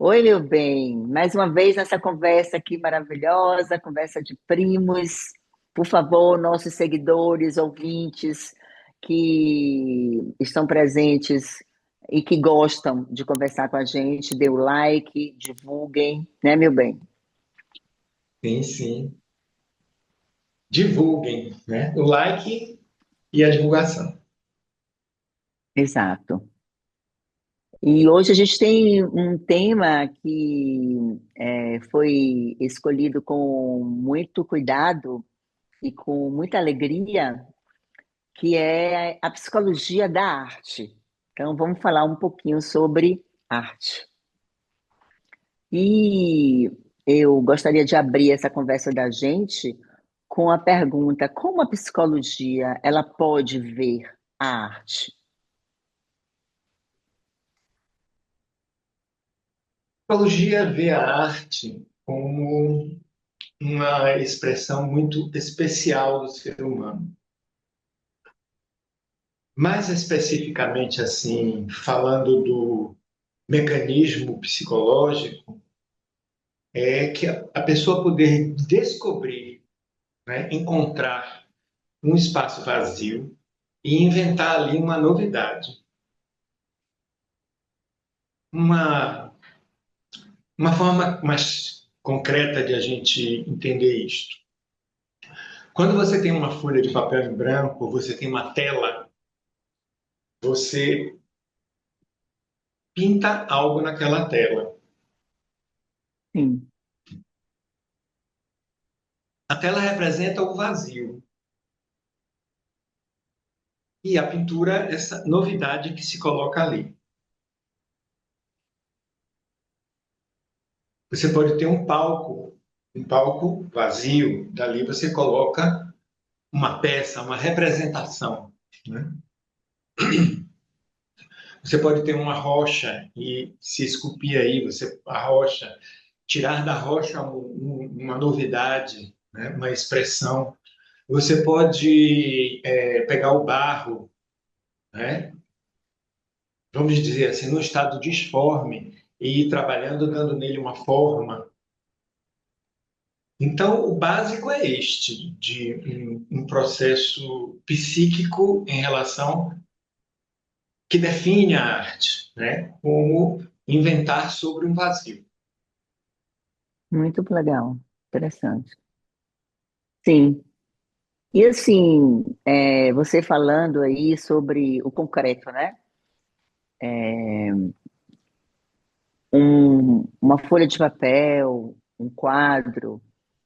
Oi, meu bem. Mais uma vez nessa conversa aqui maravilhosa, conversa de primos. Por favor, nossos seguidores, ouvintes que estão presentes e que gostam de conversar com a gente, dê o like, divulguem, né, meu bem? Sim, sim. Divulguem, né? O like e a divulgação. Exato. E hoje a gente tem um tema que foi escolhido com muito cuidado e com muita alegria, que é a psicologia da arte. Então, vamos falar um pouquinho sobre arte. E eu gostaria de abrir essa conversa da gente com a pergunta: como a psicologia ela pode ver a arte? A psicologia vê a arte como uma expressão muito especial do ser humano. Mais especificamente, assim, falando do mecanismo psicológico, é que a pessoa poder descobrir, né, encontrar um espaço vazio e inventar ali uma novidade, uma uma forma mais concreta de a gente entender isto. Quando você tem uma folha de papel em branco, você tem uma tela, você pinta algo naquela tela. Sim, A tela representa o vazio. E a pintura, essa novidade que se coloca ali. Você pode ter um palco vazio, dali você coloca uma peça, uma representação, né? Você pode ter uma rocha e se esculpir aí, você a rocha, tirar da rocha uma novidade, né? Uma expressão. Você pode pegar o barro, né? Vamos dizer assim, no estado disforme e ir trabalhando, dando nele uma forma. Então, o básico é este, de um processo psíquico em relação que define a arte, né? Como inventar sobre um vazio. muito legal, interessante. Sim. E assim, você falando aí sobre o concreto, né? Uma folha de papel, um quadro,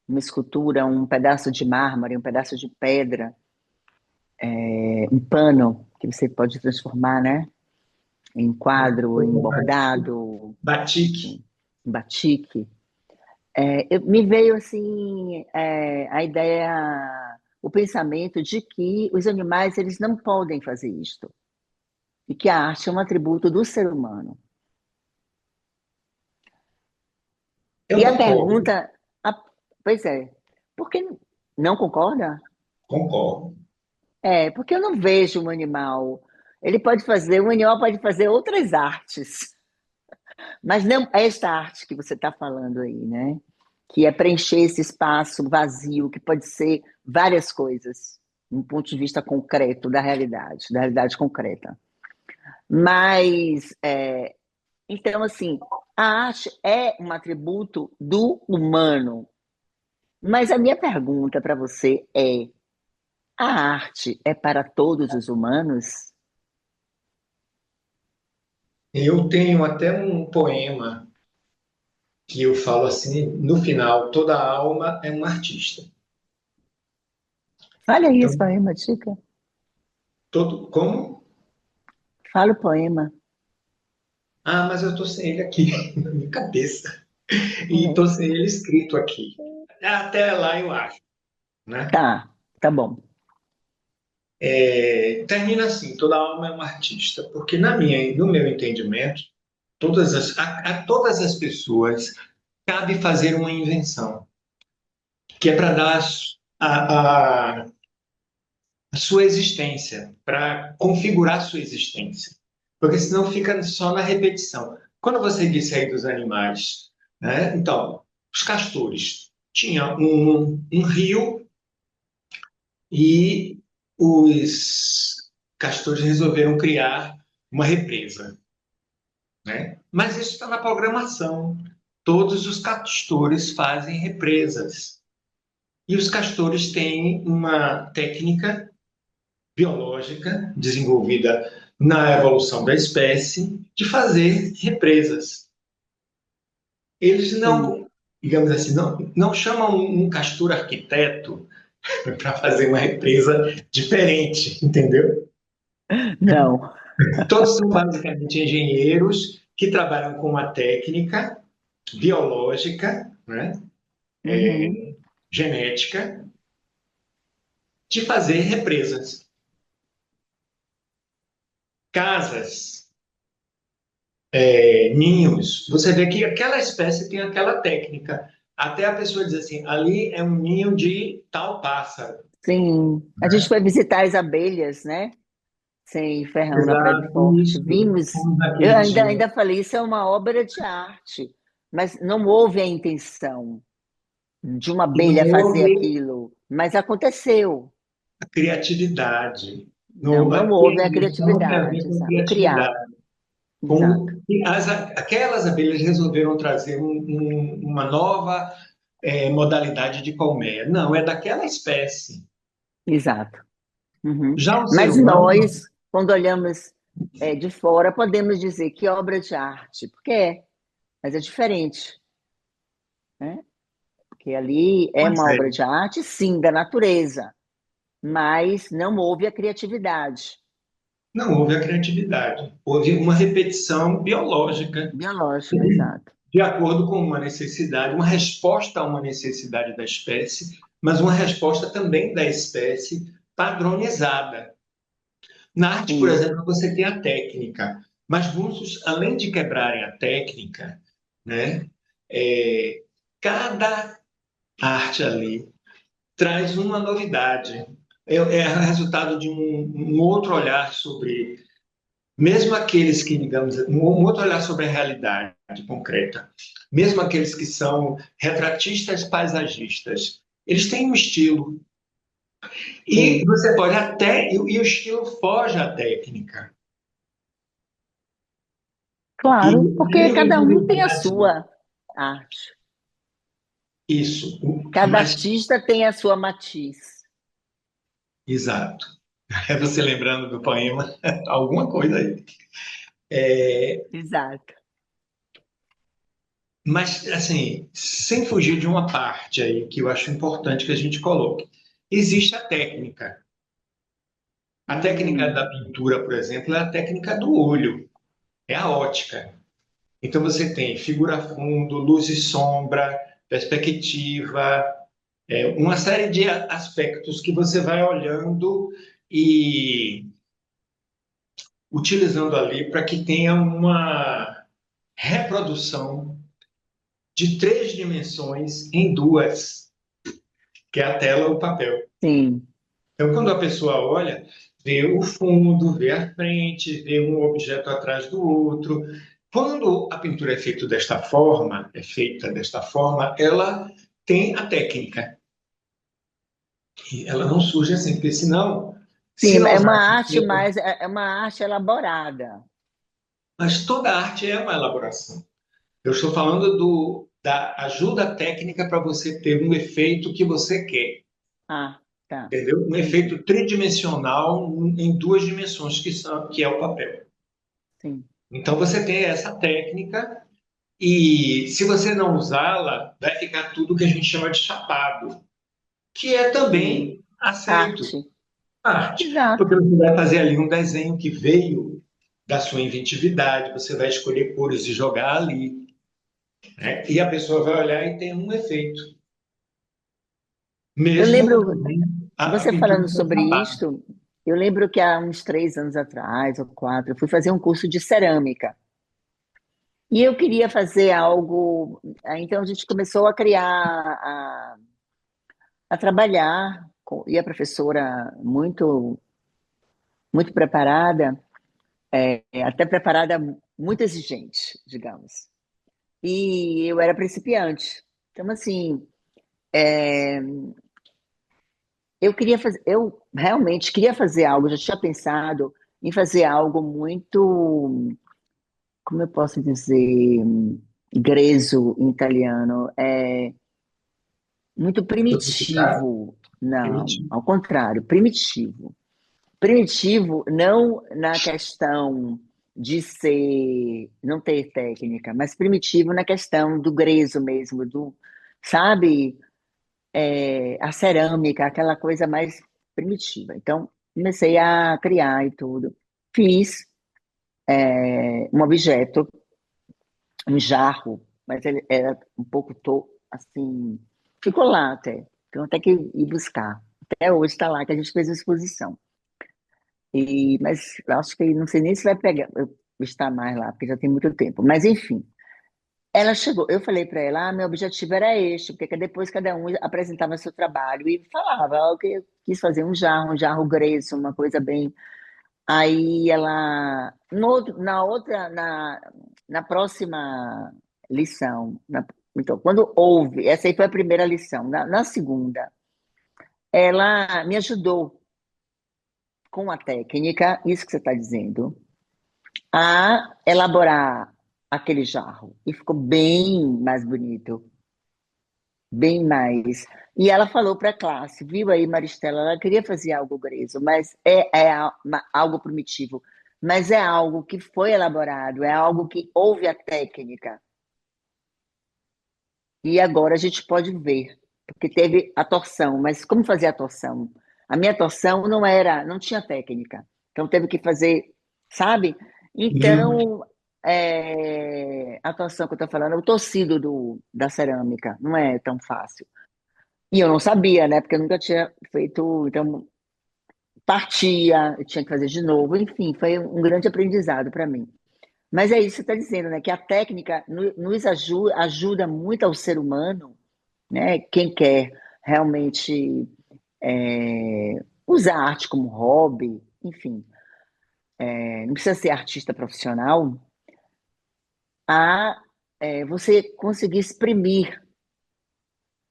uma escultura, um pedaço de mármore, um pedaço de pedra, um pano que você pode transformar, né? Em quadro, em bordado, Batik. em batique. Me veio assim a ideia, o pensamento de que os animais eles não podem fazer isto e que a arte é um atributo do ser humano. Eu E a concordo, pergunta, a- pois é, por que não concorda? concordo. Porque eu não vejo um animal. Um animal pode fazer outras artes, mas não esta arte que você está falando aí, né? Que é preencher esse espaço vazio, que pode ser várias coisas, um ponto de vista concreto da realidade concreta. Mas, então, assim, a arte é um atributo do humano. Mas a minha pergunta para você é: a arte é para todos os humanos? Eu tenho até um poema que eu falo assim, no final, toda alma é um artista. Olha Então, isso, poema, Chica. como? Fala o poema. Ah, mas eu tô sem ele aqui na minha cabeça. E tô É. sem ele escrito aqui. Até lá eu acho, né? Tá, tá bom. Termina assim, toda alma é um artista, porque no meu entendimento, a todas as pessoas cabe fazer uma invenção, que é para dar a sua existência, para configurar a sua existência, porque senão fica só na repetição. quando você disse aí dos animais, né? Então, os castores tinham um rio e os castores resolveram criar uma represa, né? Mas isso está na programação. Todos os castores fazem represas. E os castores têm uma técnica biológica desenvolvida na evolução da espécie de fazer represas. Eles Sim. não, digamos assim, não chamam um castor arquiteto para fazer uma represa diferente, entendeu? Não. Todos são basicamente engenheiros que trabalham com uma técnica biológica, né, Uhum. genética, de fazer represas. Casas, ninhos, você vê que aquela espécie tem aquela técnica. Até a pessoa diz assim, ali é um ninho de tal pássaro. Sim. A gente foi visitar as abelhas, né? Sem Ferrão, na Praia do Exato, Forte. isso. Vimos. Fomos Eu naquele dia. ainda falei, isso é uma obra de arte. Mas não houve a intenção de uma E não abelha fazer houve aquilo. Mas aconteceu. a criatividade. Não, não houve a Isso não tem a ver criatividade, com o criar. criatividade. Exato. Aquelas abelhas resolveram trazer uma nova modalidade de colmeia. Não, é daquela espécie. Exato. Uhum. Já o ser Mas humano, nós, quando olhamos de fora, podemos dizer que obra de arte, porque mas é diferente, né? Porque ali é pois uma é, obra de arte, sim, da natureza, mas não houve a criatividade não houve a criatividade. Houve uma repetição biológica, biológica, exato. de acordo com uma necessidade, uma resposta a uma necessidade da espécie, mas uma resposta também da espécie padronizada. Na arte, por Sim, exemplo, você tem a técnica, mas muitos, além de quebrarem a técnica, né, é, cada arte ali traz uma novidade. É resultado de um outro olhar sobre, mesmo aqueles que, digamos, um outro olhar sobre a realidade concreta, mesmo aqueles que são retratistas paisagistas, eles têm um estilo. E sim, você pode até, e o estilo foge à técnica. E claro, a porque cada um tem a criatividade, sua arte. isso, Cada mas artista tem a sua matiz. exato. É você lembrando do poema, alguma coisa aí. É, Exato. mas, assim, sem fugir de uma parte aí que eu acho importante que a gente coloque. Existe a técnica. A técnica Hum, da pintura, por exemplo, é a técnica do olho, é a ótica. Então você tem figura fundo, luz e sombra, perspectiva, uma série de aspectos que você vai olhando e utilizando ali para que tenha uma reprodução de três dimensões em duas, que é a tela ou o papel. sim, Então, quando a pessoa olha, vê o fundo, vê a frente, vê um objeto atrás do outro. Quando a pintura é feita desta forma, ela tem a técnica. E ela não surge assim, porque senão, se sim, não é uma usasse arte mais, é uma arte elaborada. mas toda arte é uma elaboração. Eu estou falando da ajuda técnica para você ter um efeito que você quer, Ah, tá, entendeu? Um entendi. efeito tridimensional em duas dimensões que é o papel. Sim, Então você tem essa técnica e se você não usá-la, vai ficar tudo que a gente chama de chapado, que é sim. também aceito, Arte. arte, porque Exato. você vai fazer ali um desenho que veio da sua inventividade, você vai escolher cores e jogar ali, né? E a pessoa vai olhar e tem um efeito. Eu Mesmo lembro, também a você pintura falando com sobre chapado. isto, eu lembro que há uns 3 anos atrás, ou 4, eu fui fazer um curso de cerâmica. E eu queria fazer algo. Então a gente começou a criar, a trabalhar, e a professora muito, muito preparada. até preparada, muito exigente, digamos. E eu era principiante. Então, assim, é, eu realmente queria fazer algo, já tinha pensado em fazer algo muito, como eu posso dizer, grezzo em italiano, muito Sofisticado, primitivo. Não, primitivo. ao contrário, primitivo. Primitivo não na questão de ser, não ter técnica, mas primitivo na questão do grego mesmo, sabe, a cerâmica, aquela coisa mais primitiva. Então, comecei a criar e tudo. Fiz um objeto, um jarro, mas ele era um pouco assim, ficou lá até. Então, até que ir buscar. Até hoje está lá, que a gente fez a exposição. Mas eu acho que não sei nem se vai pegar, estar mais lá, porque já tem muito tempo. Mas enfim, ela chegou, eu falei para ela, meu objetivo era este, porque depois cada um apresentava seu trabalho e falava, que eu quis fazer um jarro grego, uma coisa bem. Aí ela, na próxima lição, então, quando houve, essa aí foi a primeira lição, na segunda, ela me ajudou com a técnica, isso que você está dizendo, a elaborar aquele jarro. E ficou bem mais bonito, bem mais. E ela falou para a classe, viu aí, Maristela, ela queria fazer algo grego, mas algo primitivo, mas é algo que foi elaborado, é algo que houve a técnica. E agora a gente pode ver, porque teve a torção, mas como fazer a torção? A minha torção não tinha técnica. Então teve que fazer, sabe? Uhum. Então, a torção que eu estou falando, é o tecido da cerâmica, não é tão fácil. E eu não sabia, né? Porque eu nunca tinha feito, então partia, eu tinha que fazer de novo, enfim, foi um grande aprendizado para mim. Mas é isso que você está dizendo, né? Que a técnica nos ajuda muito ao ser humano, né? Quem quer realmente usar a arte como hobby, enfim, não precisa ser artista profissional, a você conseguir exprimir,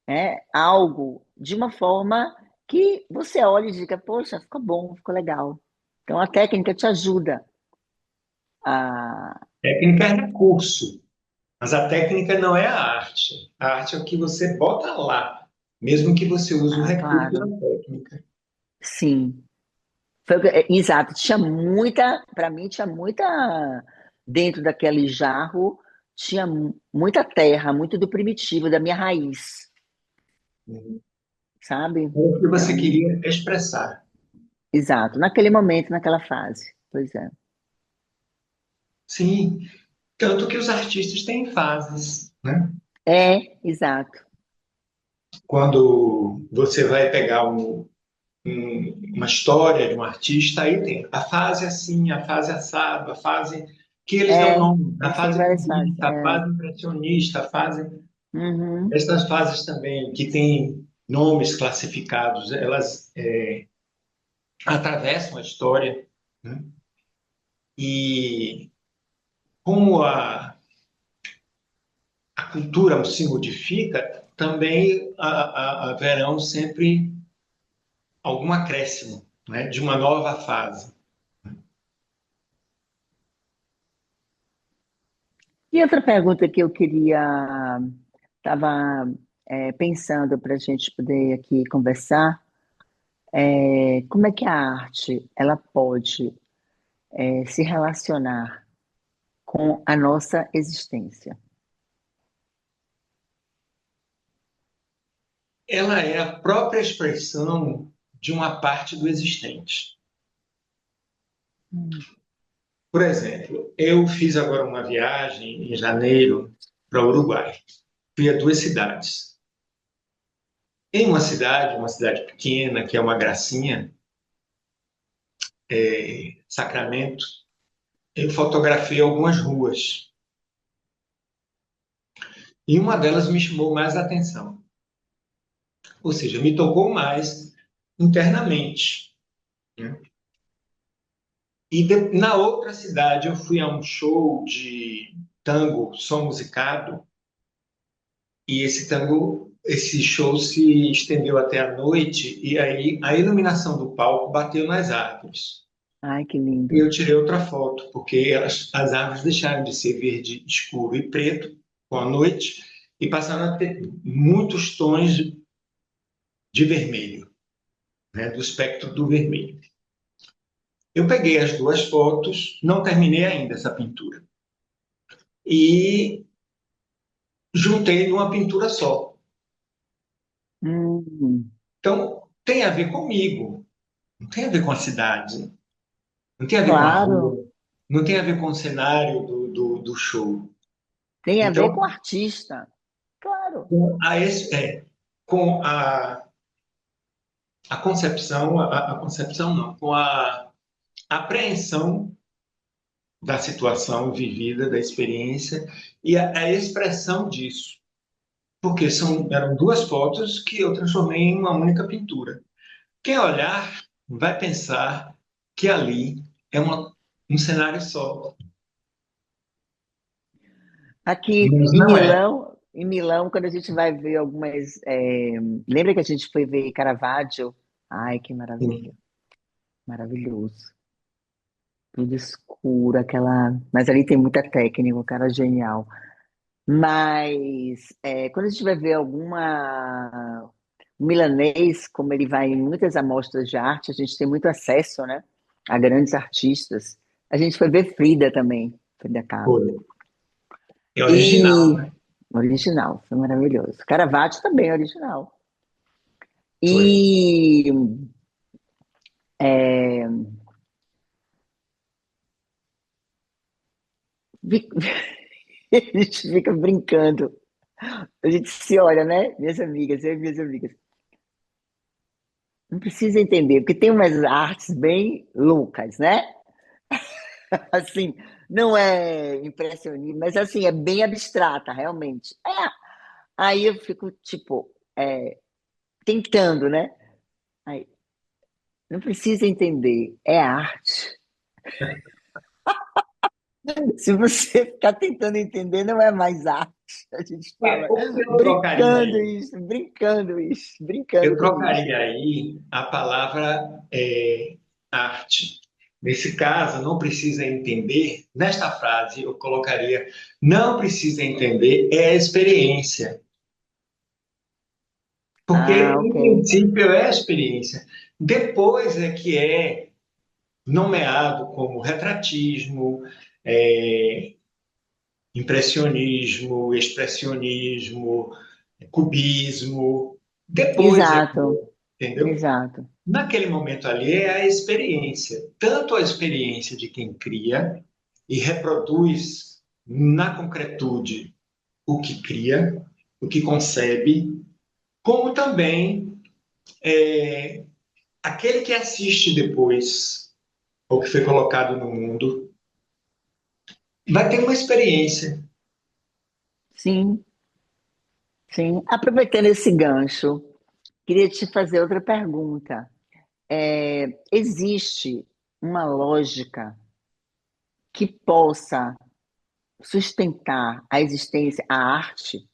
né, algo de uma forma que você olhe e diga, poxa, ficou bom, ficou legal. Então a técnica te ajuda a, Técnica é recurso, mas a técnica não é a arte. A arte é o que você bota lá, mesmo que você use o recurso da claro, técnica. sim. Exato, tinha muita, para mim tinha muita, dentro daquele jarro, tinha muita terra, muito do primitivo, da minha raiz, Uhum. sabe? É o que você Então, queria expressar. exato, naquele momento, naquela fase. Pois é. Sim, tanto que os artistas têm fases, né? Exato. Quando você vai pegar uma história de um artista, aí tem a fase assim, a fase assado, a fase que eles dão É, nome, a eles têm fase várias fases. cubista, a fase impressionista, a fase. Uhum. Essas fases também, que têm nomes classificados, elas atravessam a história, né? E como a cultura se modifica, também haverão sempre algum acréscimo, né, de uma nova fase. E outra pergunta que eu queria, estava pensando para a gente poder aqui conversar, como é que a arte ela pode se relacionar com a nossa existência? Ela é a própria expressão de uma parte do existente. Hum. Por exemplo, eu fiz agora uma viagem em janeiro para o Uruguai. Fui a duas cidades. Em uma cidade pequena, que é uma gracinha, Sacramento, eu fotografei algumas ruas. E uma delas me chamou mais a atenção. Ou seja, me tocou mais internamente, né? Na outra cidade, eu fui a um show de tango, som musicado, e esse show se estendeu até a noite, e aí a iluminação do palco bateu nas árvores. Ai, que E lindo. eu tirei outra foto, porque as árvores deixaram de ser verde escuro e preto com a noite e passaram a ter muitos tons de vermelho, né, do espectro do vermelho. Eu peguei as duas fotos, não terminei ainda essa pintura, e juntei numa pintura só. Hum, Então, tem a ver comigo, não tem a ver com a cidade, não tem a ver com a claro, rua, não tem a ver com o cenário do show. tem a ver com o Então, artista. Claro. com a, com a concepção, a concepção não, com a apreensão da situação vivida, da experiência e a expressão disso. Porque eram duas fotos que eu transformei em uma única pintura. Quem olhar vai pensar que ali é um cenário só. Aqui Mas não é. Em Milão, quando a gente vai ver algumas. Lembra que a gente foi ver Caravaggio? Ai, que maravilha. Maravilhoso. Tudo escuro, aquela. Mas ali tem muita técnica, o cara é genial. Mas quando a gente vai ver alguma. O milanês, como ele vai em muitas amostras de arte, a gente tem muito acesso, né? A grandes artistas. A gente foi ver Frida também, Frida Kahlo. Foi. É original, E né? original, foi maravilhoso. Caravaggio também é original. Foi. E é, vi- a gente fica brincando. A gente se olha, né? Minhas amigas, eu e minhas amigas. Não precisa entender, porque tem umas artes bem loucas, né? Assim, não é impressionismo, mas assim, é bem abstrata, realmente. Aí eu fico, tipo, tentando, né? Aí, não precisa entender, é arte. Se você ficar tentando entender, não é mais arte. A gente fala O que eu brincando com isso. trocaria aí a palavra arte. Nesse caso, não precisa entender. Nesta frase, eu colocaria: não precisa entender, é a experiência. Porque, Ah, em ok. princípio, é a experiência. Depois é que é nomeado como retratismo, é, impressionismo, expressionismo, cubismo. Depois é que Exato, é, entendeu? exato. Naquele momento ali é a experiência, tanto a experiência de quem cria e reproduz na concretude o que cria, o que concebe, como também aquele que assiste depois o que foi colocado no mundo, vai ter uma experiência. Sim, sim. Aproveitando esse gancho, queria te fazer outra pergunta. Existe uma lógica que possa sustentar a existência, a arte,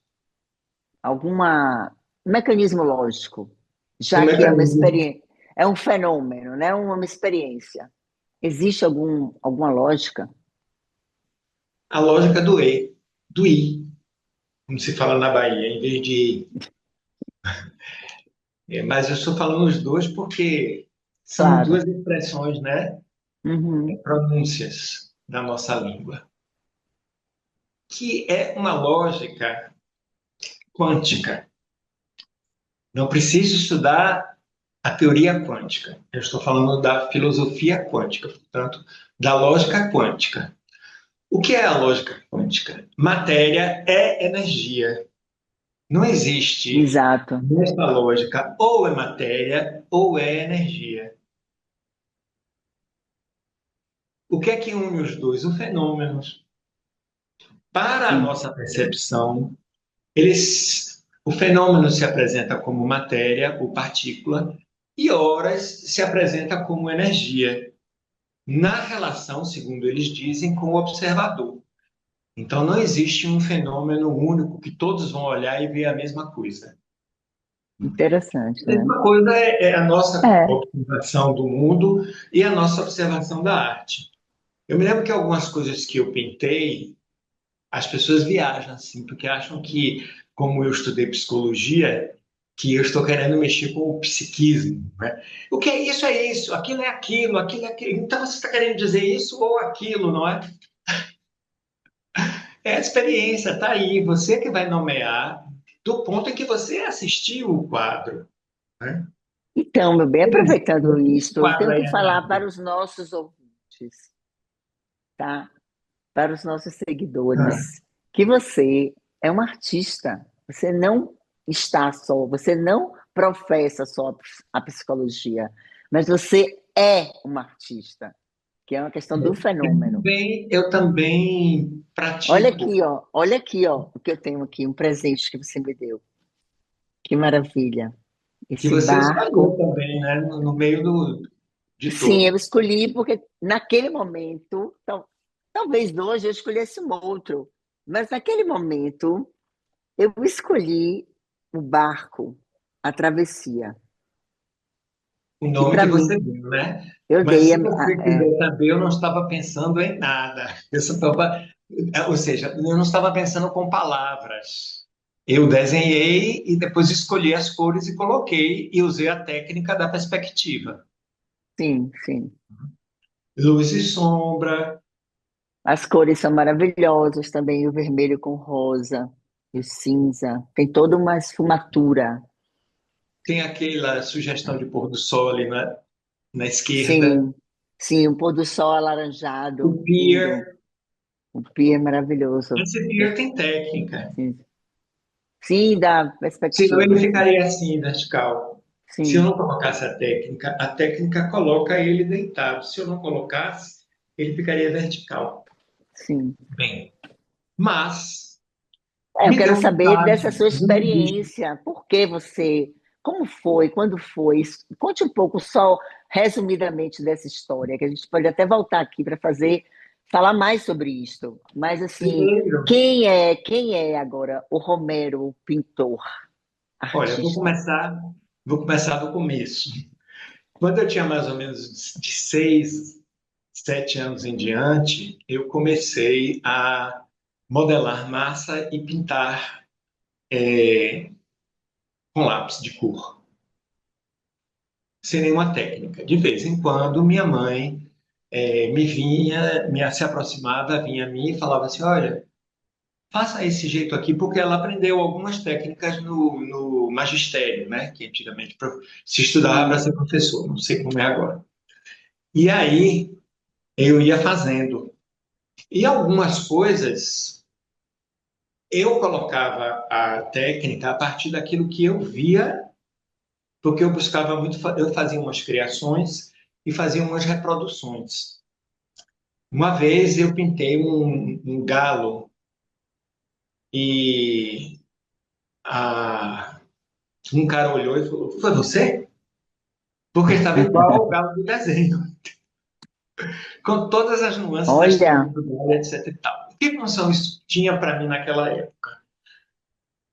alguma um mecanismo lógico, O já que é uma mecanismo, experiência, é um fenômeno, né? Uma experiência. Existe alguma lógica? a lógica do I, como se fala na Bahia, em vez de I. Mas eu estou falando os dois porque são Claro. duas expressões, né? Uhum. Pronúncias da nossa língua, que é uma lógica quântica. Não preciso estudar a teoria quântica. Eu estou falando da filosofia quântica, portanto, da lógica quântica. O que é a lógica quântica? Matéria é energia. Não existe Exato. nesta lógica ou é matéria ou é energia. O que é que une os dois? O fenômeno. Para a Sim. nossa percepção, o fenômeno se apresenta como matéria ou partícula e horas se apresenta como energia. na relação, segundo eles dizem, com o observador. Então, não existe um fenômeno único que todos vão olhar e ver a mesma coisa. Interessante, A né? mesma coisa é a nossa É, observação do mundo e a nossa observação da arte. Eu me lembro que algumas coisas que eu pintei, as pessoas viajam assim, porque acham que, como eu estudei psicologia, que eu estou querendo mexer com o psiquismo, né? O que é isso, aquilo é aquilo, aquilo é aquilo. Então você está querendo dizer isso ou aquilo, não é? É a experiência, está aí, você que vai nomear do ponto em que você assistiu o quadro, né? então, meu bem, Por exemplo, aproveitando esse isto, eu quadro tenho aí que falar atrás. para os nossos ouvintes, tá? Para os nossos Ah, seguidores, que você é um artista. Você não está só, você não professa só a psicologia, mas você é um artista, que é uma questão do fenômeno. eu também pratico, Olha aqui, ó, o que eu tenho aqui, um presente que você me deu. Que maravilha. que Esse você escolheu barco. também, né? No meio de Sim, eu todo. escolhi porque naquele momento, talvez hoje eu escolhesse um outro, mas naquele momento eu escolhi o barco, a travessia, O que nome para que você mim deu, né? eu Mas dei se você quiser saber, eu não estava pensando em nada. Eu só estava, ou seja, eu não estava pensando com palavras. Eu desenhei e depois escolhi as cores e coloquei e usei a técnica da perspectiva. sim, sim. Luz e sombra, As cores são maravilhosas também, o vermelho com rosa, e o cinza, tem toda uma esfumatura. tem aquela sugestão de pôr do sol ali na esquerda. Sim, sim, o pôr do sol O alaranjado, lindo. pier, O pia é maravilhoso. esse pier tem técnica. Sim, sim, dá Senão ele perspectiva, sim. ficaria assim, vertical. Se eu Sim, não colocasse a técnica coloca ele deitado. Se eu não colocasse, ele ficaria vertical. sim. Bem, mas Eu me quero deu saber vontade dessa sua de um bicho. experiência. Por que você, como foi, quando foi? Conte um pouco só resumidamente dessa história, que a gente pode até voltar aqui para falar mais sobre isto. Mas assim, Primeiro, quem é agora o Romero, o pintor, olha, artista? vou começar do começo. Quando eu tinha mais ou menos de 6, 7 anos em diante, eu comecei a modelar massa e pintar com lápis de cor, sem nenhuma técnica. De vez em quando, minha mãe se aproximava, vinha a mim e falava assim: Olha, faça esse jeito aqui, porque ela aprendeu algumas técnicas no magistério, né? Que antigamente se estudava para Sim, ser professor, não sei como é agora. E aí eu ia fazendo. E algumas coisas eu colocava a técnica a partir daquilo que eu via, porque eu buscava muito, eu fazia umas criações e fazia umas reproduções. Uma vez eu pintei um galo e a, um cara olhou e falou: Foi você? Porque estava igual ao galo do desenho, com todas as nuances da estrutura olha, do galo, etc. E tal. Que função isso tinha para mim naquela época?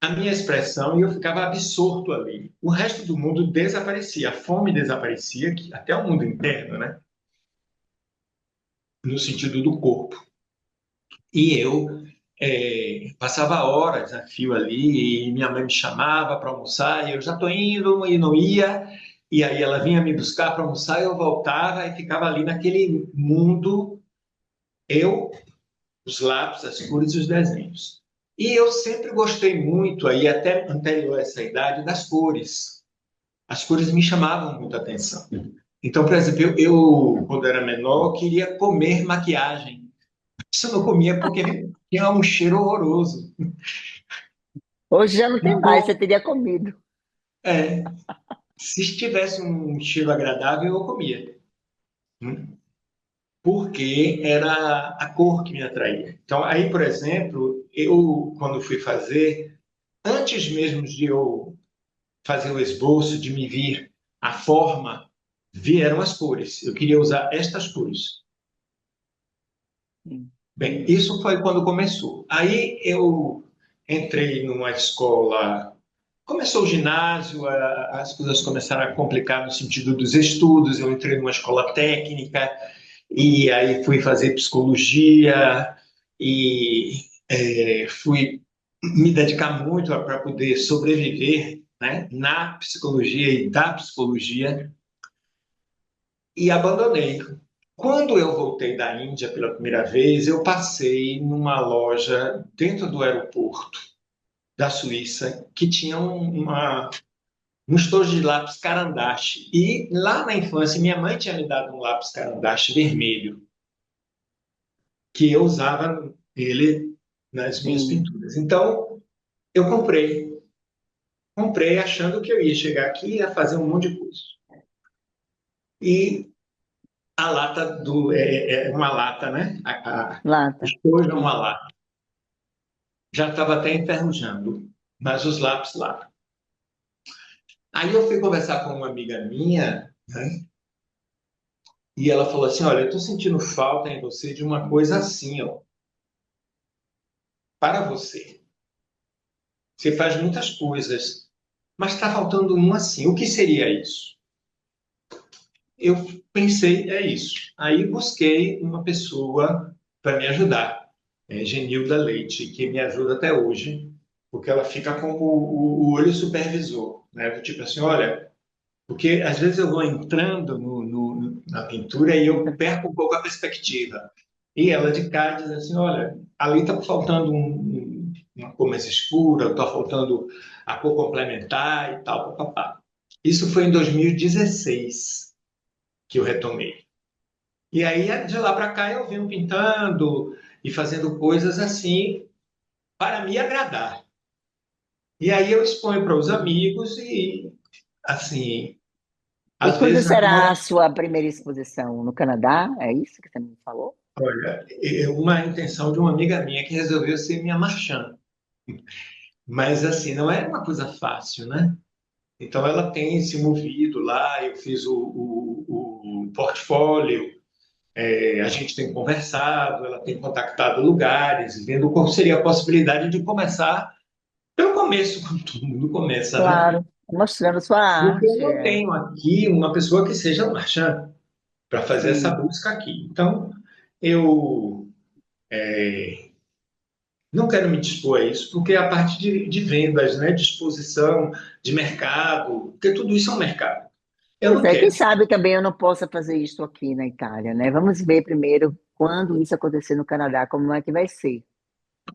A minha expressão e eu ficava absorto ali. O resto do mundo desaparecia, a fome desaparecia, até o mundo interno, né? No sentido do corpo. E eu passava horas a fio ali, e minha mãe me chamava para almoçar, e eu já estou indo, e não ia, e aí ela vinha me buscar para almoçar, e eu voltava e ficava ali naquele mundo, eu, os lápis, as cores e os desenhos. E eu sempre gostei muito, aí até anterior a essa idade, das cores. As cores me chamavam muita atenção. Então, por exemplo, quando era menor, eu queria comer maquiagem. Isso eu não comia porque tinha um cheiro horroroso. hoje já não tem mais, você Então, teria comido. é, se tivesse um cheiro agradável, eu comia, né? Porque era a cor que me atraía. Então, aí, por exemplo, eu, quando fui fazer, antes mesmo de eu fazer o esboço, de me vir a forma vieram as cores. Eu queria usar estas cores. Sim. Bem, isso foi quando começou. Aí eu entrei numa escola. Começou o ginásio, as coisas começaram a complicar no sentido dos estudos. Eu entrei numa escola técnica e aí fui fazer psicologia e fui me dedicar muito para poder sobreviver, né, na psicologia e da psicologia e abandonei. Quando eu voltei da Índia pela primeira vez, eu passei numa loja dentro do aeroporto da Suíça que tinha um estojo de lápis Carandache. E lá na infância, minha mãe tinha me dado um lápis Carandache vermelho, que eu usava ele nas minhas Sim. pinturas. Então, eu comprei achando que eu ia chegar aqui e ia fazer um monte de coisa. E a lata é uma lata, né? O Lata. estojo é uma Sim. lata. Já estava até enferrujando, mas os lápis lá. Aí eu fui conversar com uma amiga minha, né? E ela falou assim: Olha, eu estou sentindo falta em você de uma coisa assim, ó, para você. Você faz muitas coisas, mas está faltando um assim. O que seria isso? Eu pensei, é isso. Aí busquei uma pessoa para me ajudar, Genilda Leite, que me ajuda até hoje, porque ela fica com o olho supervisor, né? Do tipo assim, olha, porque às vezes eu vou entrando na pintura e eu perco um pouco a perspectiva. E ela de cá diz assim, olha, ali está faltando uma cor mais escura, está faltando a cor complementar e tal, papapá. Isso foi em 2016 que eu retomei. E aí, de lá para cá, eu venho pintando e fazendo coisas assim para me agradar. E aí eu exponho para os amigos e, assim, E às quando vezes será a sua primeira exposição? No Canadá? É isso que você me falou? olha, é uma intenção de uma amiga minha que resolveu ser minha marchand. Mas, assim, não é uma coisa fácil, né? Então, ela tem se movido lá, eu fiz o portfólio, a gente tem conversado, ela tem contactado lugares, vendo qual seria a possibilidade de começar pelo começo, como todo mundo começa, né? Claro, mostrando sua Porque eu arte. não É. tenho aqui uma pessoa que seja marchand para fazer essa Sim. busca aqui. Então, eu não quero me dispor a isso, porque a parte de vendas, né, de exposição, de mercado, porque tudo isso é um mercado. Eu Pois não é, quem quero. sabe também eu não possa fazer isso aqui na Itália, né? Vamos ver primeiro quando isso acontecer no Canadá, como é que vai ser.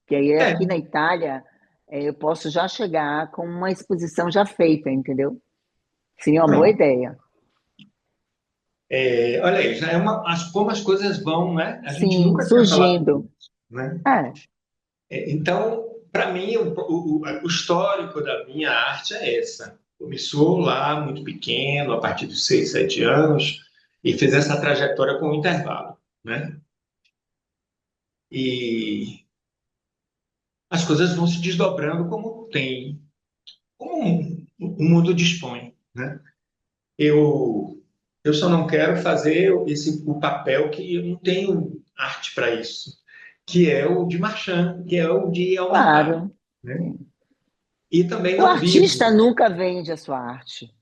Que aí aqui É, na Itália eu posso já chegar com uma exposição já feita, entendeu? Sim, é uma boa pronto. ideia. Olha aí, já é como as coisas vão, né? A gente Sim, nunca tinha falado sobre surgindo. isso, né? É, Então, para mim, o histórico da minha arte é essa. Começou lá muito pequeno, a partir dos 6, 7 anos, e fez essa trajetória com um intervalo, né? E as coisas vão se desdobrando como tem, como o mundo dispõe, né? Eu, eu só não quero fazer o papel que eu não tenho arte para isso, que é o de marchand, que é o de ir ao mercado, claro. né? Sim. E também O não artista vivo. nunca vende a sua arte.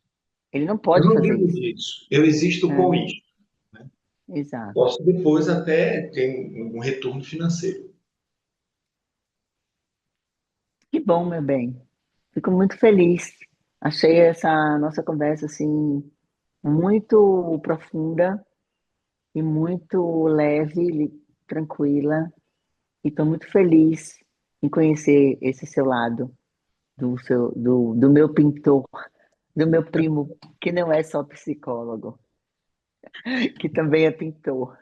Ele não Eu pode não fazer vivo isso. disso. Eu existo com É, isso. Né? exato. Posso depois até ter um retorno financeiro. Que bom, meu bem. Fico muito feliz. Achei essa nossa conversa assim muito profunda e muito leve, tranquila. E estou muito feliz em conhecer esse seu lado do meu pintor, do meu primo, que não é só psicólogo, que também é pintor.